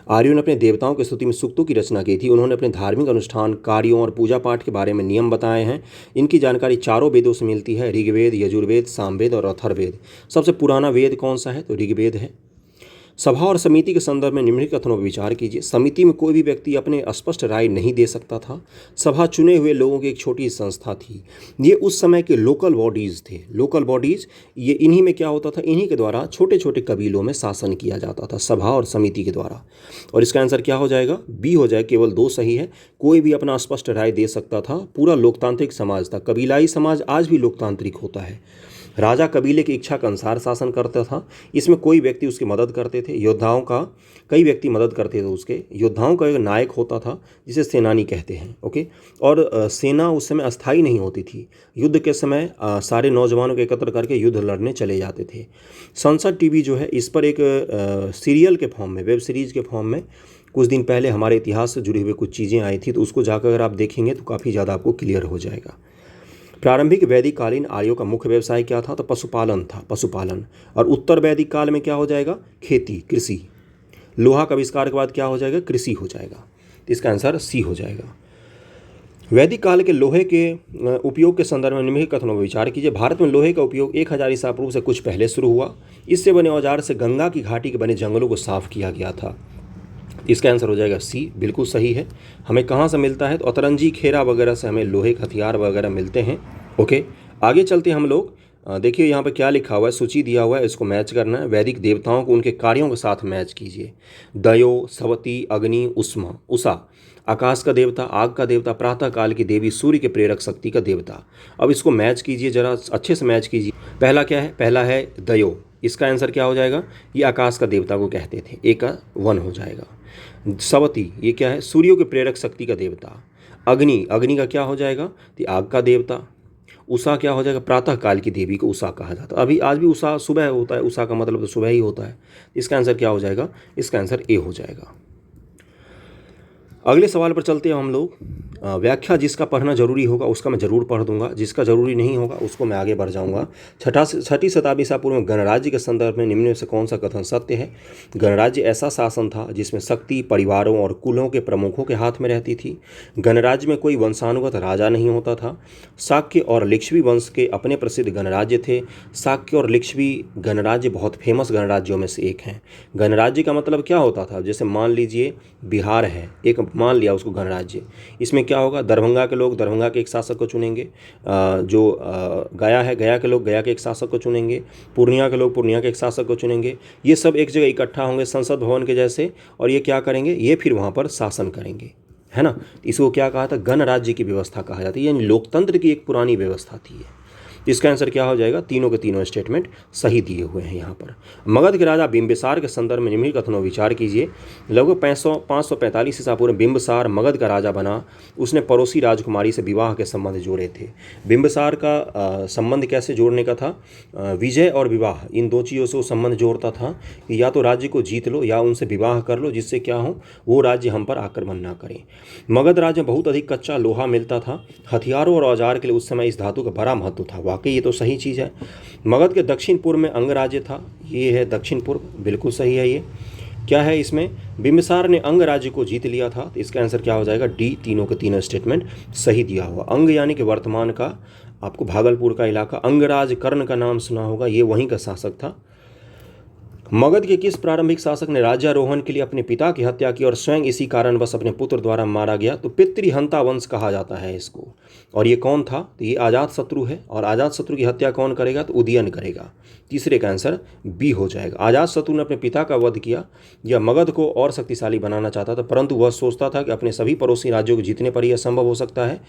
आर्यों ने अपने देवताओं की स्तुति में सूक्तों की रचना की थी। उन्होंने अपने धार्मिक अनुष्ठान, कार्यों और पूजा पाठ के बारे में नियम बताए हैं। इनकी जानकारी चारों वेदों से मिलती है, ऋग्वेद, यजुर्वेद, सामवेद और अथर्ववेद। सबसे पुराना वेद कौन सा है? तो ऋग्वेद है। सभा और समिति के संदर्भ में निम्नलिखित कथनों पर विचार कीजिए। समिति में कोई भी व्यक्ति अपने स्पष्ट राय नहीं दे सकता था। सभा चुने हुए लोगों की एक छोटी संस्था थी। ये उस समय के लोकल बॉडीज़ थे। लोकल बॉडीज़, ये इन्हीं में क्या होता था? इन्हीं के द्वारा छोटे छोटे कबीलों में शासन किया जाता था, सभा और समिति के द्वारा। और इसका आंसर क्या हो जाएगा? बी हो जाए। केवल दो सही है। कोई भी अपना स्पष्ट राय दे सकता था। पूरा लोकतांत्रिक समाज था। कबीलाई समाज आज भी लोकतांत्रिक होता है। राजा कबीले की इच्छा के अनुसार शासन करता था। इसमें कोई व्यक्ति उसकी मदद करते थे, योद्धाओं का कई व्यक्ति मदद करते थे उसके। योद्धाओं का एक नायक होता था जिसे सेनानी कहते हैं। ओके। और सेना उस समय अस्थायी नहीं होती थी। युद्ध के समय सारे नौजवानों को एकत्र करके युद्ध लड़ने चले जाते थे। संसद टीवी जो है इस पर एक सीरियल के फॉर्म में, वेब सीरीज के फॉर्म में कुछ दिन पहले हमारे इतिहास से जुड़ी हुई कुछ चीज़ें आई थी, तो उसको जाकर अगर आप देखेंगे तो काफ़ी ज़्यादा आपको क्लियर हो जाएगा। प्रारंभिक वैदिक कालीन आर्यों का मुख्य व्यवसाय क्या था? तो पशुपालन था, पशुपालन। और उत्तर वैदिक काल में क्या हो जाएगा? खेती, कृषि। लोहा का आविष्कार के बाद क्या हो जाएगा? कृषि हो जाएगा। तो इसका आंसर सी हो जाएगा। वैदिक काल के लोहे के उपयोग के संदर्भ में निम्नलिखित कथनों पर विचार कीजिए। भारत में लोहे का उपयोग 1000 ईसा पूर्व से कुछ पहले शुरू हुआ। इससे बने औजार से गंगा की घाटी के बने जंगलों को साफ किया गया था। इसका आंसर हो जाएगा सी, बिल्कुल सही है। हमें कहाँ से मिलता है? तो अतरंजी, खेरा वगैरह से हमें लोहे के हथियार वगैरह मिलते हैं। ओके, आगे चलते हैं हम लोग। देखिए यहाँ पे क्या लिखा हुआ है, सूची दिया हुआ है, इसको मैच करना है। वैदिक देवताओं को उनके कार्यों के साथ मैच कीजिए। दयो, सवती, अग्नि, उष्मा, उषा, आकाश का देवता, आग का देवता, प्रातः काल की देवी, सूर्य के प्रेरक शक्ति का देवता। अब इसको मैच कीजिए, जरा अच्छे से मैच कीजिए। पहला क्या है? पहला है दयो। इसका आंसर क्या हो जाएगा? ये आकाश का देवता को कहते थे, एक का 1 हो जाएगा। सवती, ये क्या है? सूर्यों के प्रेरक शक्ति का देवता। अग्नि, अग्नि का क्या हो जाएगा? तो आग का देवता। उषा क्या हो जाएगा? प्रातः काल की देवी को उषा कहा जाता है। अभी आज भी उषा सुबह होता है, उषा का मतलब तो सुबह ही होता है। इसका आंसर क्या हो जाएगा? इसका आंसर ए हो जाएगा। अगले सवाल पर चलते हैं हम लोग। व्याख्या जिसका पढ़ना जरूरी होगा उसका मैं जरूर पढ़ दूंगा, जिसका जरूरी नहीं होगा उसको मैं आगे बढ़ जाऊंगा। छठी शताब्दी ईसा पूर्व में गणराज्य के संदर्भ में निम्न में से कौन सा कथन सत्य है? गणराज्य ऐसा शासन था जिसमें शक्ति परिवारों और कुलों के प्रमुखों के हाथ में रहती थी। गणराज्य में कोई वंशानुगत राजा नहीं होता था। शाक्य और लिच्छवी वंश के अपने प्रसिद्ध गणराज्य थे। शाक्य और लिच्छवी गणराज्य बहुत फेमस गणराज्यों में से एक हैं। गणराज्य का मतलब क्या होता था? जैसे मान लीजिए बिहार है, एक मान लिया उसको गणराज्य। इसमें क्या होगा? दरभंगा के लोग दरभंगा के एक शासक को चुनेंगे, गया है, गया के लोग गया के एक शासक को चुनेंगे, पूर्णिया के लोग पूर्णिया के एक शासक को चुनेंगे। ये सब एक जगह इकट्ठा होंगे संसद भवन के जैसे, और ये क्या करेंगे? ये फिर वहाँ पर शासन करेंगे, है ना। इसको क्या कहा था? गणराज्य की व्यवस्था कहा जाता है, यानी लोकतंत्र की एक पुरानी व्यवस्था थी ये। इसका आंसर क्या हो जाएगा? तीनों के तीनों स्टेटमेंट सही दिए हुए हैं यहाँ पर। मगध के राजा बिंबिसार के संदर्भ में निम्नलिखित कथनों विचार कीजिए। लगभग 545 ईसा पूर्व बिंबिसार मगध का राजा बना। उसने पड़ोसी राजकुमारी से विवाह के संबंध जोड़े थे। बिंबिसार का संबंध कैसे जोड़ने का था? विजय और विवाह, इन दो चीज़ों से वो संबंध जोड़ता था कि या तो राज्य को जीत लो या उनसे विवाह कर लो, जिससे क्या हो, वो राज्य हम पर आक्रमण ना करें। मगध राज्य में बहुत अधिक कच्चा लोहा मिलता था। हथियारों और औजार के लिए उस समय इस धातु का बड़ा महत्व था। वाकई ये तो सही चीज़ है। मगध के दक्षिण पूर्व में अंग राज्य था। ये है दक्षिण पूर्व, बिल्कुल सही है। ये क्या है? इसमें बिंबिसार ने अंग राज्य को जीत लिया था। तो इसका आंसर क्या हो जाएगा? डी, तीनों के तीनों स्टेटमेंट सही दिया हुआ। अंग यानी कि वर्तमान का, आपको भागलपुर का इलाका। अंगराज कर्ण का नाम सुना होगा, ये वहीं का शासक था। मगध के किस प्रारंभिक शासक ने राज्यारोहण के लिए अपने पिता की हत्या की और स्वयं इसी कारणवश अपने पुत्र द्वारा मारा गया? तो पितृहंता वंश कहा जाता है इसको। और ये कौन था? तो ये अजातशत्रु है। और अजातशत्रु की हत्या कौन करेगा? तो उदयन करेगा। तीसरे का आंसर बी हो जाएगा। अजातशत्रु ने अपने पिता का वध किया। यह मगध को और शक्तिशाली बनाना चाहता था, परंतु वह सोचता था कि अपने सभी पड़ोसी राज्यों को जीतने पर यह संभव हो सकता है,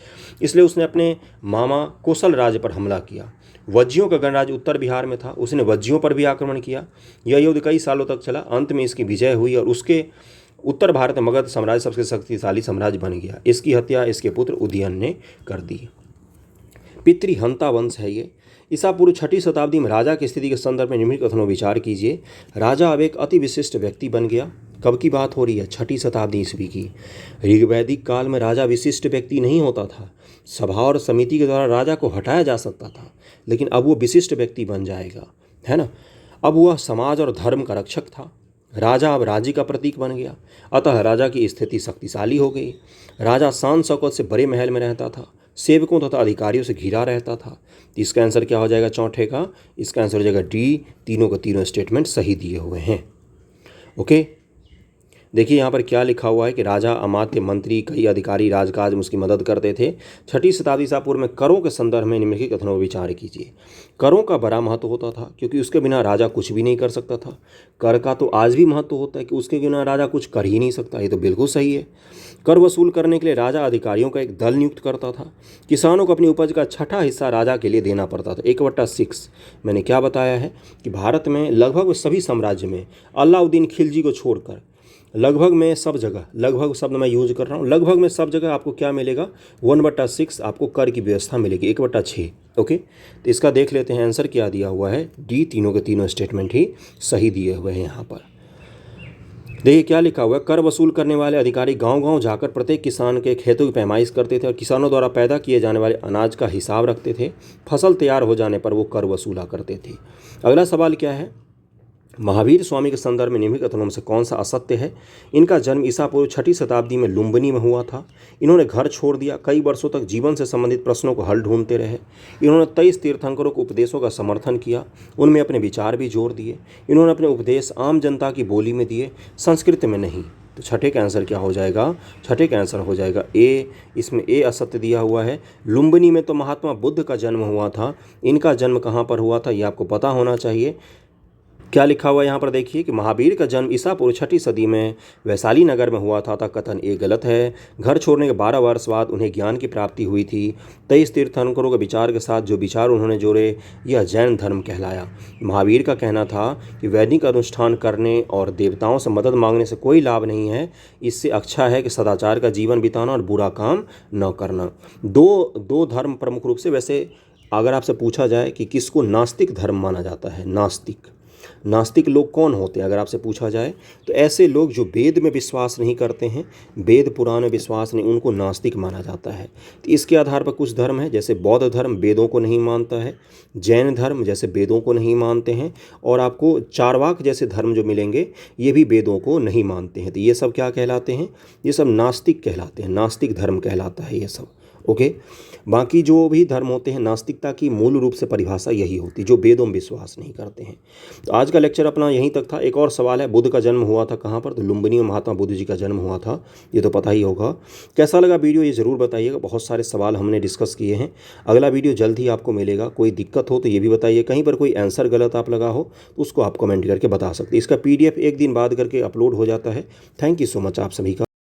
इसलिए उसने अपने मामा कोसल राज्य पर हमला किया। वज्जियों का गणराज्य उत्तर बिहार में था, उसने वज्जियों पर भी आक्रमण किया। यह युद्ध कई सालों तक चला, अंत में इसकी विजय हुई और उसके उत्तर भारत में मगध साम्राज्य सबसे शक्तिशाली साम्राज्य बन गया। इसकी हत्या इसके पुत्र उदयन ने कर दी। पितृहंता वंश है ये। ईसा पूर्व 6ठी शताब्दी में राजा की स्थिति के संदर्भ में निम्नलिखित कथनों विचार कीजिए। राजा अब एक अति विशिष्ट व्यक्ति बन गया। कब की बात हो रही है? 6ठी शताब्दी ईस्वी की। ऋग्वैदिक काल में राजा विशिष्ट व्यक्ति नहीं होता था। सभा और समिति के द्वारा राजा को हटाया जा सकता था, लेकिन अब वो विशिष्ट व्यक्ति बन जाएगा, है ना। अब वह समाज और धर्म का रक्षक था। राजा अब राज्य का प्रतीक बन गया, अतः राजा की स्थिति शक्तिशाली हो गई। राजा शान शौकत से बड़े महल में रहता था, सेवकों तथा अधिकारियों से घिरा रहता था। इसका आंसर क्या हो जाएगा? चौथे का इसका आंसर हो जाएगा डी, तीनों के तीनों स्टेटमेंट सही दिए हुए हैं। ओके, देखिए यहाँ पर क्या लिखा हुआ है कि राजा, अमात्य, मंत्री, कई अधिकारी राजकाज में उसकी मदद करते थे। 6ठी शताब्दी ईसा पूर्व में करों के संदर्भ में निम्नलिखित कथनों पर विचार कीजिए। करों का बड़ा महत्व होता था क्योंकि उसके बिना राजा कुछ भी नहीं कर सकता था। कर का तो आज भी महत्व होता है कि उसके बिना राजा कुछ कर ही नहीं सकता। ये तो बिल्कुल सही है। कर वसूल करने के लिए राजा अधिकारियों का एक दल नियुक्त करता था। किसानों को अपनी उपज का 6ठा हिस्सा राजा के लिए देना पड़ता था, 1/6। मैंने क्या बताया है कि भारत में लगभग सभी साम्राज्य में अलाउद्दीन खिलजी को छोड़कर लगभग में सब जगह, लगभग शब्द मैं यूज कर रहा हूँ, लगभग में सब जगह आपको क्या मिलेगा, 1/6 आपको कर की व्यवस्था मिलेगी, 1/6। ओके, तो इसका देख लेते हैं आंसर क्या दिया हुआ है। डी, तीनों के तीनों स्टेटमेंट ही सही दिए हुए हैं यहाँ पर। देखिए क्या लिखा हुआ है, कर वसूल करने वाले अधिकारी गांव-गांव जाकर प्रत्येक किसान के खेतों की पैमाइश करते थे और किसानों द्वारा पैदा किए जाने वाले अनाज का हिसाब रखते थे। फसल तैयार हो जाने पर वो कर वसूला करते थे। अगला सवाल क्या है, महावीर स्वामी के संदर्भ में निम्नलिखित कथनों में से कौन सा असत्य है। इनका जन्म ईसा पूर्व 6ठी शताब्दी में लुम्बिनी में हुआ था। इन्होंने घर छोड़ दिया, कई वर्षों तक जीवन से संबंधित प्रश्नों को हल ढूंढते रहे। इन्होंने 23 तीर्थंकरों के उपदेशों का समर्थन किया, उनमें अपने विचार भी जोड़ दिए। इन्होंने अपने उपदेश आम जनता की बोली में दिए, संस्कृत में नहीं। तो छठे का आंसर क्या हो जाएगा, छठे का आंसर हो जाएगा ए। इसमें ए असत्य दिया हुआ है। लुम्बिनी में तो महात्मा बुद्ध का जन्म हुआ था, इनका जन्म कहाँ पर हुआ था ये आपको पता होना चाहिए। क्या लिखा हुआ है यहाँ पर देखिए कि महावीर का जन्म ईसा पूर्व 6ठी सदी में वैशाली नगर में हुआ था। कथन ए गलत है। घर छोड़ने के 12 वर्ष बाद उन्हें ज्ञान की प्राप्ति हुई थी। 23 तीर्थंकरों के विचार के साथ जो विचार उन्होंने जोड़े यह जैन धर्म कहलाया। महावीर का कहना था कि वैदिक अनुष्ठान करने और देवताओं से मदद मांगने से कोई लाभ नहीं है, इससे अच्छा है कि सदाचार का जीवन बिताना और बुरा काम न करना। दो धर्म प्रमुख रूप से, वैसे अगर आपसे पूछा जाए कि किसको नास्तिक धर्म माना जाता है, नास्तिक लोग कौन होते हैं अगर आपसे पूछा जाए, तो ऐसे लोग जो वेद में विश्वास नहीं करते हैं, वेद पुराण में विश्वास नहीं, उनको नास्तिक माना जाता है। तो इसके आधार पर कुछ धर्म है, जैसे बौद्ध धर्म वेदों को नहीं मानता है, जैन धर्म जैसे वेदों को नहीं मानते हैं, और आपको चारवाक जैसे धर्म जो मिलेंगे ये भी वेदों को नहीं मानते हैं। तो ये सब क्या कहलाते हैं, ये सब नास्तिक कहलाते हैं, नास्तिक धर्म कहलाता है ये सब। ओके, बाकी जो भी धर्म होते हैं नास्तिकता की मूल रूप से परिभाषा यही होती है, जो वेदों में विश्वास नहीं करते हैं। तो आज का लेक्चर अपना यहीं तक था। एक और सवाल है, बुद्ध का जन्म हुआ था कहाँ पर, तो लुम्बिनी में महात्मा बुद्ध जी का जन्म हुआ था, ये तो पता ही होगा। कैसा लगा वीडियो ये ज़रूर बताइएगा, बहुत सारे सवाल हमने डिस्कस किए हैं। अगला वीडियो जल्द ही आपको मिलेगा। कोई दिक्कत हो तो ये भी बताइए, कहीं पर कोई आंसर गलत आप लगा हो तो उसको आप कमेंट करके बता सकते हैं। इसका PDF एक दिन बाद करके अपलोड हो जाता है। थैंक यू सो मच आप सभी का।